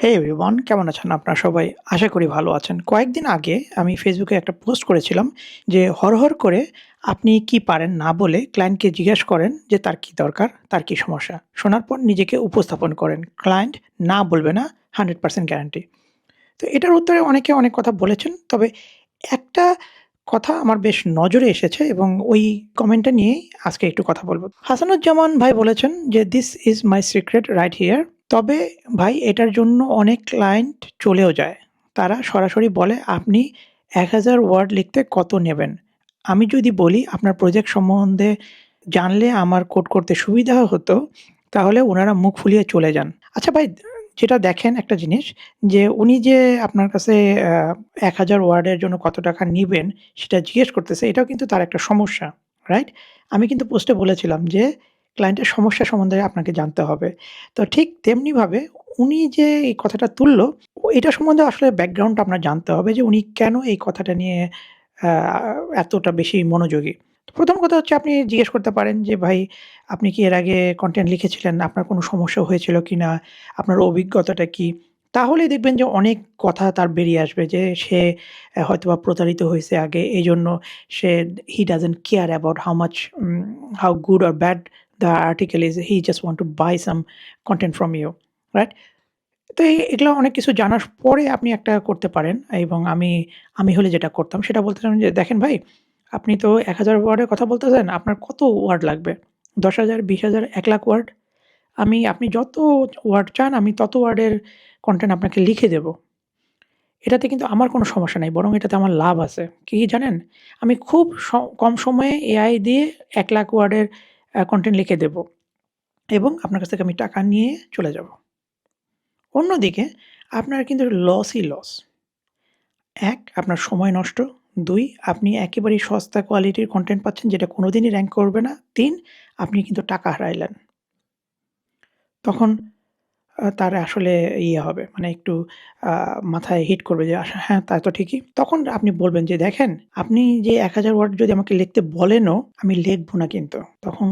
হে everyone, কেমন আছেন আপনারা সবাই? আশা করি ভালো আছেন। কয়েকদিন আগে আমি ফেসবুকে একটা পোস্ট করেছিলাম যে হর করে আপনি কি পারেন না বলে ক্লায়েন্টকে জিজ্ঞেস করেন যে তার কি দরকার, তার কি সমস্যা। শোনার পর নিজেকে উপস্থাপন করেন। ক্লায়েন্ট না বলবে না, 100% গ্যারান্টি। তো এটার উত্তরে অনেকে অনেক কথা বলেছেন। তবে একটা কথা আমার বেশ নজরে এসেছে এবং ওই কমেন্টটা নিয়েই আজকে একটু কথা বলব। হাসানুজ্জামান ভাই বলেছেন যে, "this is my secret right here." তবে ভাই এটার জন্য অনেক ক্লায়েন্ট চলেও যায়। তারা সরাসরি বলে, "আপনি ১,০০০ ওয়ার্ড লিখতে কত নেবেন?" আমি যদি বলি, "আপনার প্রজেক্ট সম্বন্ধে জানলে আমার কোড করতে সুবিধা হতো," তাহলে উনারা মুখ ফুলিয়ে চলে যান। আচ্ছা ভাই, যেটা দেখেন একটা জিনিস যে উনি যে আপনার কাছে আ ১,০০০ ওয়ার্ডের জন্য কত টাকা নিবেন সেটা জিজ্ঞেস করতেছে, এটাও কিন্তু তার একটা সমস্যা, রাইট? আমি কিন্তু পোস্টে বলেছিলাম যে ক্লায়েন্টের সমস্যা সম্বন্ধে আপনাকে জানতে হবে। তো ঠিক তেমনিভাবে উনি যে এই কথাটা তুলল, এটা সম্বন্ধে আসলে ব্যাকগ্রাউন্ডটা আপনার জানতে হবে যে উনি কেন এই কথাটা নিয়ে আ এতটা বেশি মনোযোগী। তো ১ম কথা হচ্ছে আপনি জিজ্ঞেস করতে পারেন যে, "ভাই, আপনি কি এর আগে কনটেন্ট লিখেছিলেন? আপনার কোনো সমস্যা হয়েছিল কিনা? আপনার অভিজ্ঞতাটা কি?" তাহলেই দেখবেন যে অনেক কথা তার বেরিয়ে আসবে যে সে হয়তোবা প্রতারিত হইছে আগে। এইজন্য সে he doesn't care about how much how good or bad the article is. He just want to buy some content from you, right? তো এগুলা অনেক কিছু জানার পরে আপনি একটা করতে পারেন এবং আমি হলে যেটা করতাম সেটা বলতেছিলাম যে, "দেখেন ভাই, আপনি তো ১,০০০ ওয়ার্ডের কথা বলতেছেন, আপনার কত ওয়ার্ড লাগবে? ১০,০০০, ২০,০০০, ১,০০,০০০ ওয়ার্ড? আপনি যত ওয়ার্ড চান আমি তত ওয়ার্ডের কনটেন্ট আপনাকে লিখে দেব। এটাতে কিন্তু আমার কোনো সমস্যা নাই। বরং এটাতে আমার লাভ আছে। কি জানেন? আমি খুব কম সময়ে এআই দিয়ে ১,০০,০০০ ওয়ার্ডের কনটেন্ট লিখে দেব এবং আপনার কাছ থেকে আমি টাকা নিয়ে চলে যাব।" অন্যদিকে আপনার কিন্তু লসই লস। ১, আপনার সময় নষ্ট। ২, আপনি একেবারেই সস্তা কোয়ালিটির কনটেন্ট পাচ্ছেন যেটা কোনোদিনই র‍্যাংক করবে না। ৩, আপনি কিন্তু টাকা হারাইলেন। তখন তার আসলে ইয়ে হবে মানে একটু আ মাথায় হিট করবে যে হ্যাঁ, তা তো ঠিকই। তখন আপনি বলবেন যে, "দেখেন, আপনি যে ১,০০০ ওয়ার্ড যদি আমাকে লিখতে বলেনও, আমি লিখব না কিন্তু।" তখন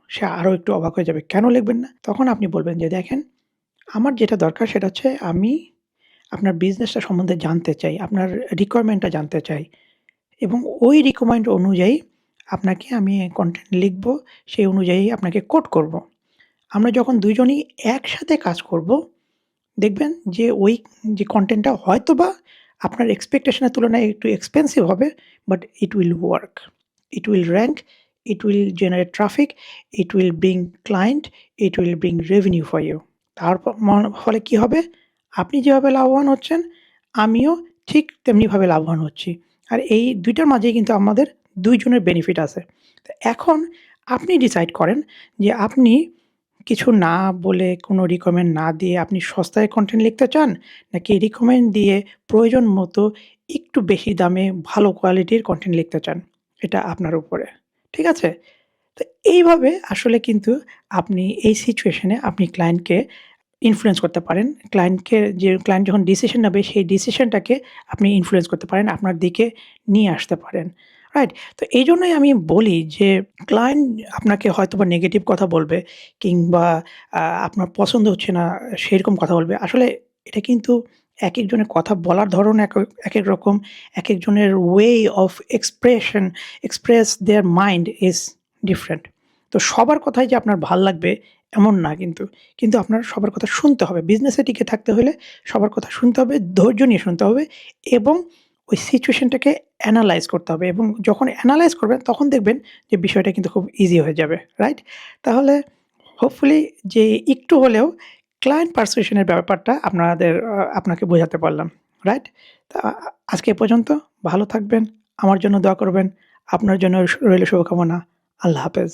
সে আরো একটু অবাক হয়ে যাবে। "কেন লিখবেন না?" তখন আপনি বলবেন যে, "দেখেন, আমার যেটা দরকার সেটা হচ্ছে আমি আপনার বিজনেসটা সম্বন্ধে জানতে চাই। আপনার রিকোয়ারমেন্টটা জানতে চাই এবং ওই রিকোয়ারমেন্ট অনুযায়ী আপনাকে আমি কনটেন্ট লিখব, সেই অনুযায়ী আপনাকে কোড করব। আমরা যখন ২ জনই একসাথে কাজ করব, দেখবেন যে ওই যে কনটেন্টটা হয়তোবা আপনার এক্সপেকটেশন এর তুলনায় একটু এক্সপেনসিভ হবে, but it will work. It will rank, it will generate traffic, it will bring client, it will bring revenue for you. তারপর ফলে কি হবে? আপনি যেভাবে লাভবান হচ্ছেন, আমিও ঠিক তেমনিভাবে লাভবান হচ্ছি। আর এই ২ টার মাঝেই কিন্তু আমাদের ২ জনের বেনিফিট আছে। তো এখন আপনি ডিসাইড করেন যে আপনি কিছু না বলে, কোনো রিকমেন্ড না দিয়ে আপনি সস্তায় কনটেন্ট লিখতে চান? নাকি রিকমেন্ড দিয়ে প্রয়োজন মতো একটু বেশি দামে ভালো কোয়ালিটির কনটেন্ট লিখতে চান? এটা আপনার উপরে। ঠিক আছে? তো এইভাবে আসলে কিন্তু আপনি এই সিচুয়েশন এ আপনি ক্লায়েন্টকে ইনফ্লুয়েন্স করতে পারেন। ক্লায়েন্ট যখন ডিসিশন নেবে সেই ডিসিশনটাকে আপনি ইনফ্লুয়েন্স করতে পারেন, আপনার দিকে নিয়ে আসতে পারেন। রাইট? তো এইজন্যই আমি বলি যে ক্লায়েন্ট আপনাকে হয়তোবা নেগেটিভ কথা বলবে কিংবা আপনার পছন্দ হচ্ছে না সেরকম কথা বলবে। আসলে এটা কিন্তু একেকজনের কথা বলার ধরন একেক রকম। একেকজনের way of express their mind is different. তো সবার কথাই যে আপনার ভাল লাগবে এমন না কিন্তু। কিন্তু আপনার সবার কথা শুনতে হবে। বিজনেসে টিকে থাকতে হলে সবার কথা শুনতে হবে, ধৈর্য নিয়ে শুনতে হবে এবং ওই সিচুয়েশনটাকে এনালাইজ করতে হবে এবং যখন এনালাইজ করবেন তখন দেখবেন যে বিষয়টা কিন্তু খুব ইজি হয়ে যাবে। রাইট? তাহলে হোপফুলি যে একটু হলেও ক্লায়েন্ট পারসুয়েশন এর ব্যাপারটা আপনাকে বোঝাতে পারলাম। রাইট? তা আজকে এ পর্যন্ত। ভালো থাকবেন। আমার জন্য দোয়া করবেন। আপনার জন্য রইল শুভকামনা। আল্লাহ হাফেজ।